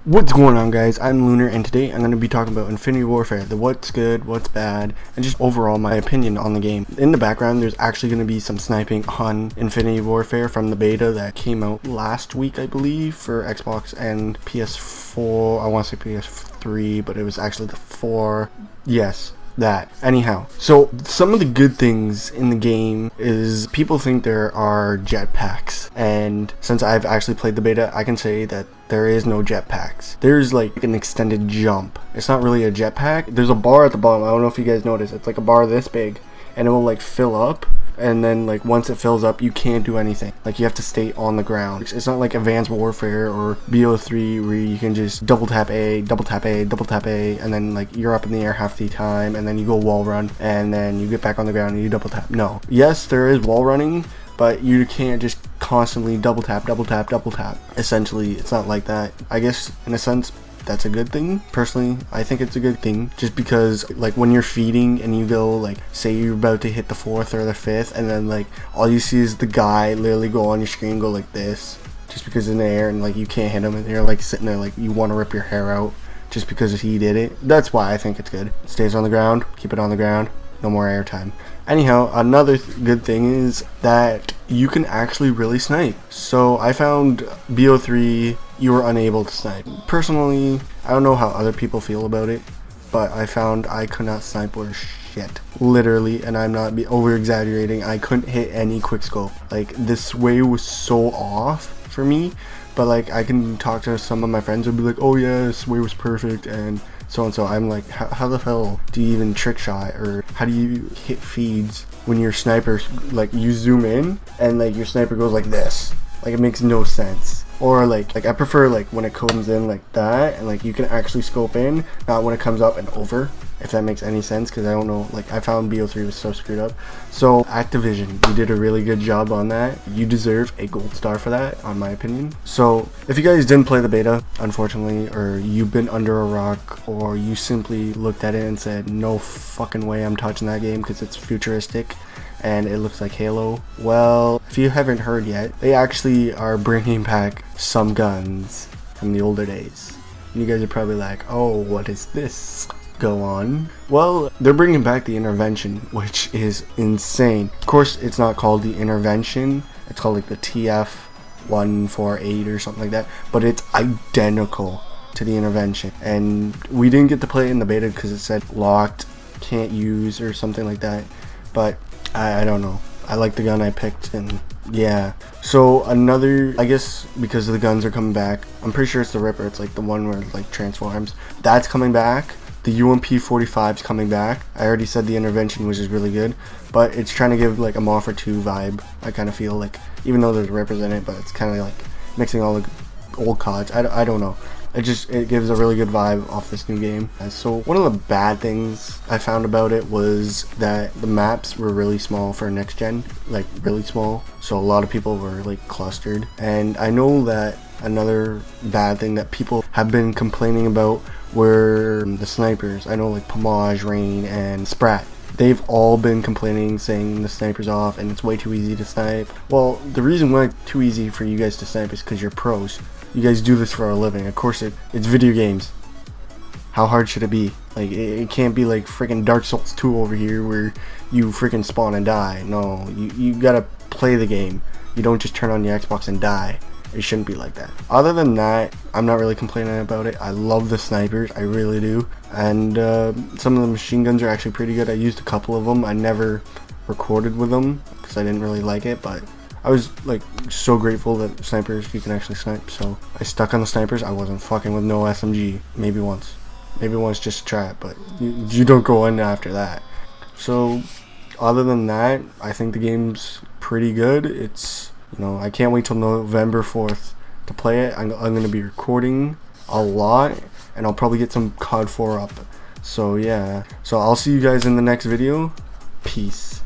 What's going on, guys? I'm Lunar, and today I'm going to be talking about Infinity Warfare, the what's good, what's bad, and just overall my opinion on the game. In the background, there's actually going to be some sniping on Infinity Warfare from the beta that came out last week, I believe, for Xbox and PS4. I want to say PS3, but it was actually the 4. Yes, that. Anyhow, so some of the good things in the game is people think there are jetpacks, and since I've actually played the beta, I can say that there is no jetpacks. There's like an extended jump. It's not really a jetpack. There's a bar at the bottom. I don't know if you guys noticed. It's like a bar this big, and it will like fill up, and then like once it fills up, you can't do anything. Like you have to stay on the ground. It's not like Advanced Warfare or BO3 where you can just double tap A, double tap A, double tap A, and then like you're up in the air half the time, and then you go wall run, and then you get back on the ground and you double tap. No. Yes, there is wall running, but you can't just constantly double tap, double tap, double tap. Essentially, it's not like that. I guess in a sense, that's a good thing. Personally, I think it's a good thing, just because like when you're feeding and you go like, say you're about to hit the 4th or the 5th, and then like all you see is the guy literally go on your screen, go like this, just because in the air, and like you can't hit him, and you're like sitting there like you want to rip your hair out just because he did it. That's why I think it's good. It stays on the ground, keep it on the ground, no more airtime. Anyhow, another good thing is that you can actually really snipe. So I found BO3 you were unable to snipe. Personally, I don't know how other people feel about it, but I found I could not snipe worth shit. Literally, and I'm not over exaggerating, I couldn't hit any quickscope. Like this way was so off for me, but like I can talk to some of my friends and be like, oh yeah, this way was perfect, and so and so. I'm like, how the hell do you even trick shot, or how do you hit feeds when your sniper, like you zoom in and like your sniper goes like this? Like it makes no sense. Or like I prefer like when it comes in like that, and like you can actually scope in, not when it comes up and over, if that makes any sense, because I don't know, like I found BO3 was so screwed up. So Activision, you did a really good job on that. You deserve a gold star for that, on my opinion. So if you guys didn't play the beta, unfortunately, or you've been under a rock, or you simply looked at it and said, no fucking way I'm touching that game because it's futuristic and it looks like Halo. Well, if you haven't heard yet, they actually are bringing back some guns from the older days. And you guys are probably like, oh, what is this? Go on. Well, they're bringing back the intervention, which is insane. Of course, it's not called the intervention. It's called like the TF148 or something like that, but it's identical to the intervention. And we didn't get to play it in the beta because it said locked, can't use, or something like that. But I don't know. I like the gun I picked, and yeah. So another, I guess because the guns are coming back, I'm pretty sure it's the Ripper. It's like the one where it like transforms. That's coming back. The UMP-45 is coming back. I already said the intervention, which is really good, but it's trying to give like a Modern 2 vibe. I kind of feel like, even though there's Rippers in it, but it's kind of like mixing all the old CODs. I don't know. It gives a really good vibe off this new game. So one of the bad things I found about it was that the maps were really small for next gen, like really small. So a lot of people were like clustered. And I know that another bad thing that people have been complaining about were the snipers. I know like Pomage, Rain, and Sprat. They've all been complaining, saying the sniper's off and it's way too easy to snipe. Well, the reason why it's too easy for you guys to snipe is because you're pros. You guys do this for a living. Of course it's video games. How hard should it be? Like it can't be like freaking Dark Souls 2 over here where you freaking spawn and die. No, you gotta play the game. You don't just turn on your Xbox and die. It shouldn't be like that. Other than that, I'm not really complaining about it. I love the snipers, I really do. And some of the machine guns are actually pretty good. I used a couple of them. I never recorded with them because I didn't really like it, but I was like so grateful that snipers, you can actually snipe. So I stuck on the snipers. I wasn't fucking with no SMG. Maybe once just to try it, but you don't go in after that. So other than that, I think the game's pretty good. It's, you know, I can't wait till November 4th to play it. I'm going to be recording a lot, and I'll probably get some COD 4 up. So yeah, so I'll see you guys in the next video. Peace.